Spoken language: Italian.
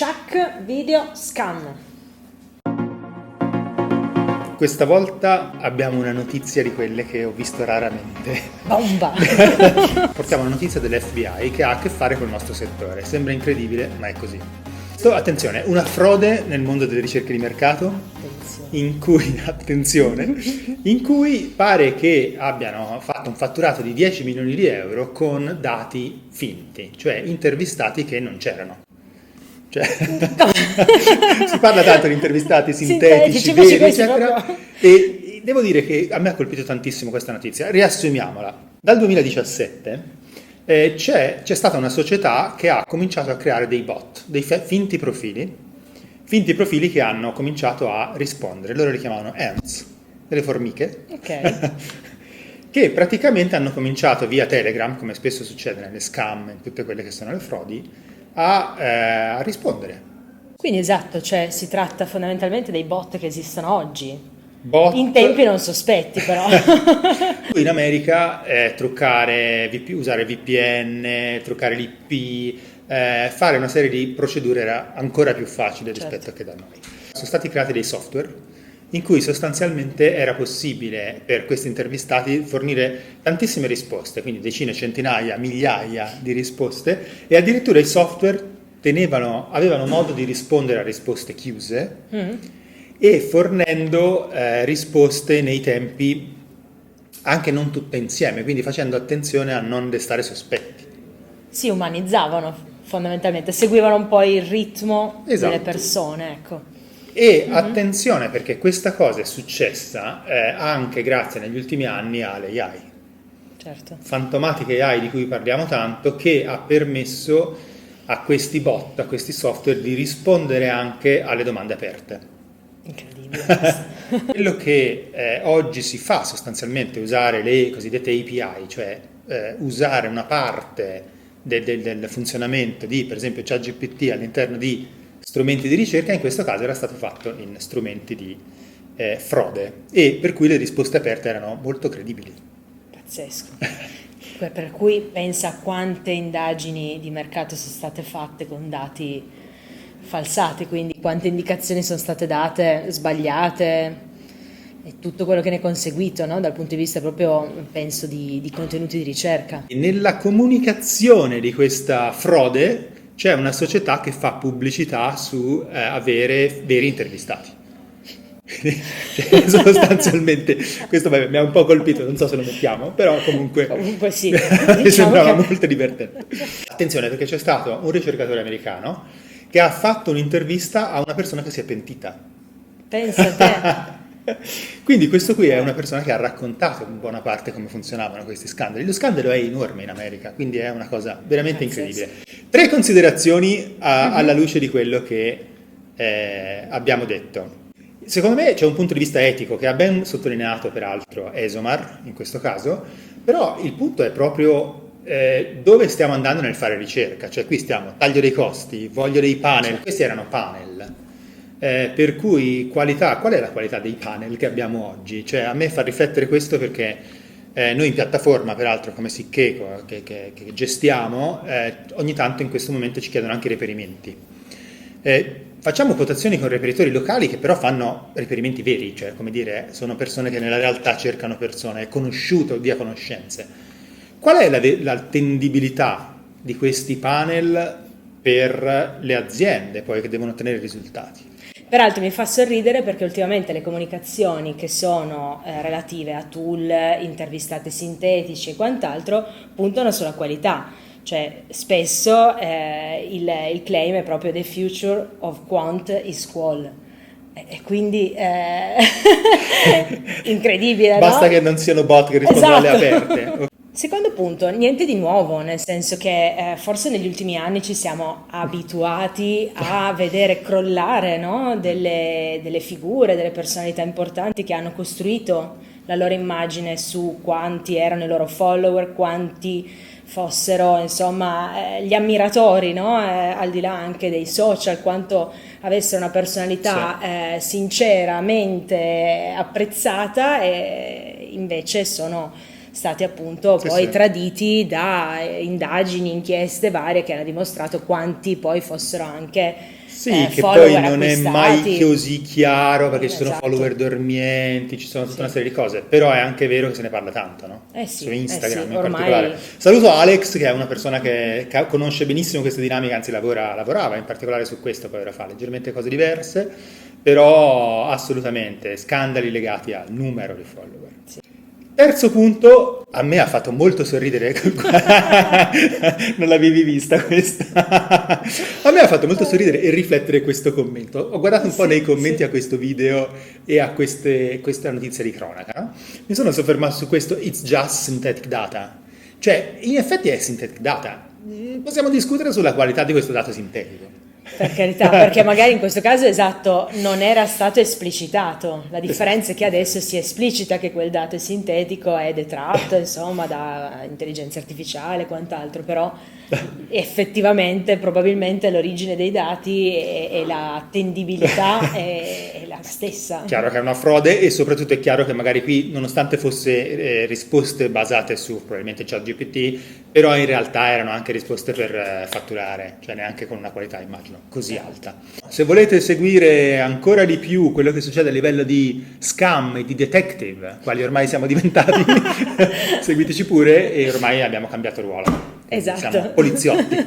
Chuck Video Scam. Questa volta abbiamo una notizia di quelle che ho visto raramente. Bomba! Portiamo una notizia dell'FBI che ha a che fare con il nostro settore. Sembra incredibile, ma è così. Attenzione, una frode nel mondo delle ricerche di mercato in cui pare che abbiano fatto un fatturato di 10 milioni di euro con dati finti, cioè intervistati che non c'erano. Cioè, si parla tanto di intervistati sintetici, veri, eccetera, e devo dire che a me ha colpito tantissimo questa notizia. Riassumiamola. Dal 2017 c'è stata una società che ha cominciato a creare dei bot, dei finti profili che hanno cominciato a rispondere. Loro li chiamavano ants, delle formiche, che praticamente hanno cominciato via Telegram, come spesso succede nelle scam, in tutte quelle che sono le frodi, a rispondere. Quindi esatto, cioè si tratta fondamentalmente dei bot che esistono oggi, Bot, in tempi non sospetti però. in America usare VPN, truccare l'IP, fare una serie di procedure era ancora più facile rispetto che da noi. Sono stati creati dei software in cui sostanzialmente era possibile per questi intervistati fornire tantissime risposte, quindi decine, centinaia, migliaia di risposte, e addirittura i software avevano modo di rispondere a risposte chiuse e fornendo risposte nei tempi anche non tutte insieme, quindi facendo attenzione a non destare sospetti. Si umanizzavano fondamentalmente, seguivano un po' il ritmo delle Esatto. persone, ecco. E attenzione, perché questa cosa è successa anche grazie negli ultimi anni alle AI. Certo. Fantomatiche AI di cui parliamo tanto, che ha permesso a questi bot, a questi software, di rispondere anche alle domande aperte. Incredibile. Quello che oggi si fa sostanzialmente è usare le cosiddette API, cioè usare una parte del funzionamento di, per esempio, ChatGPT all'interno di strumenti di ricerca. In questo caso era stato fatto in strumenti di frode, e per cui le risposte aperte erano molto credibili. Pazzesco. Per cui pensa a quante indagini di mercato sono state fatte con dati falsati, quindi quante indicazioni sono state date sbagliate e tutto quello che ne è conseguito, no? Dal punto di vista proprio, penso, di contenuti di ricerca. Nella comunicazione di questa frode c'è una società che fa pubblicità su avere veri intervistati. Cioè, sostanzialmente questo mi ha un po' colpito, non so se lo mettiamo, però comunque sì, mi sembrava molto divertente. Attenzione, perché c'è stato un ricercatore americano che ha fatto un'intervista a una persona che si è pentita. Pensa a te. Quindi questo qui è una persona che ha raccontato in buona parte come funzionavano questi scandali. Lo scandalo è enorme in America, quindi è una cosa veramente incredibile. 3 considerazioni alla luce di quello che abbiamo detto. Secondo me c'è un punto di vista etico che ha ben sottolineato peraltro Esomar in questo caso, però il punto è proprio dove stiamo andando nel fare ricerca. Cioè qui stiamo, taglio dei costi, voglio dei panel, questi erano panel. Per cui qual è la qualità dei panel che abbiamo oggi? Cioè a me fa riflettere questo, perché noi in piattaforma, peraltro come Siccheco, che gestiamo, ogni tanto in questo momento ci chiedono anche i reperimenti. Facciamo quotazioni con reperitori locali che però fanno riferimenti veri, cioè come dire, sono persone che nella realtà cercano persone conosciute o via conoscenze. Qual è l'attendibilità di questi panel per le aziende poi che devono ottenere risultati? Peraltro mi fa sorridere perché ultimamente le comunicazioni che sono relative a tool, intervistati sintetici e quant'altro puntano sulla qualità, cioè spesso il claim è proprio the future of quant is qual, e quindi incredibile, Basta no? che non siano bot che rispondono alle Esatto. aperte. Secondo punto, niente di nuovo, nel senso che forse negli ultimi anni ci siamo abituati a vedere crollare, no? delle figure, delle personalità importanti che hanno costruito la loro immagine su quanti erano i loro follower, quanti fossero insomma gli ammiratori, no? Al di là anche dei social, quanto avessero una personalità sinceramente apprezzata, e invece sono stati appunto Sì, poi sì. traditi da indagini, inchieste varie che hanno dimostrato quanti poi fossero anche Sì, che poi follower non è mai acquistati. così chiaro perché ci sono follower Esatto. dormienti, ci sono tutta una Sì. serie di cose, però è anche vero che se ne parla tanto, no? Su Eh sì, Instagram in particolare. ormai Saluto Alex, che è una persona che conosce benissimo queste dinamiche, anzi lavorava in particolare su questo, poi ora fa leggermente cose diverse, però assolutamente scandali legati al numero di follower. sì. Terzo punto, a me ha fatto molto sorridere, non l'avevi vista questa? A me ha fatto molto sorridere e riflettere questo commento. Ho guardato un po' nei Sì, commenti sì. a questo video e a questa notizia di cronaca, no? Mi sono soffermato su questo "it's just synthetic data". Cioè, in effetti è synthetic data. Possiamo discutere sulla qualità di questo dato sintetico. Per carità, perché magari in questo caso esatto non era stato esplicitato. La differenza è che adesso si esplicita che quel dato è sintetico, è detratto, insomma, da intelligenza artificiale e quant'altro, però effettivamente probabilmente l'origine dei dati e la attendibilità è la stessa. Chiaro che è una frode e soprattutto è chiaro che magari qui, nonostante fosse risposte basate su probabilmente ChatGPT, però in realtà erano anche risposte per fatturare, cioè neanche con una qualità, immagino, così alta. Se volete seguire ancora di più quello che succede a livello di scam e di detective, quali ormai siamo diventati, seguiteci pure e ormai abbiamo cambiato ruolo. Quindi Esatto. siamo poliziotti.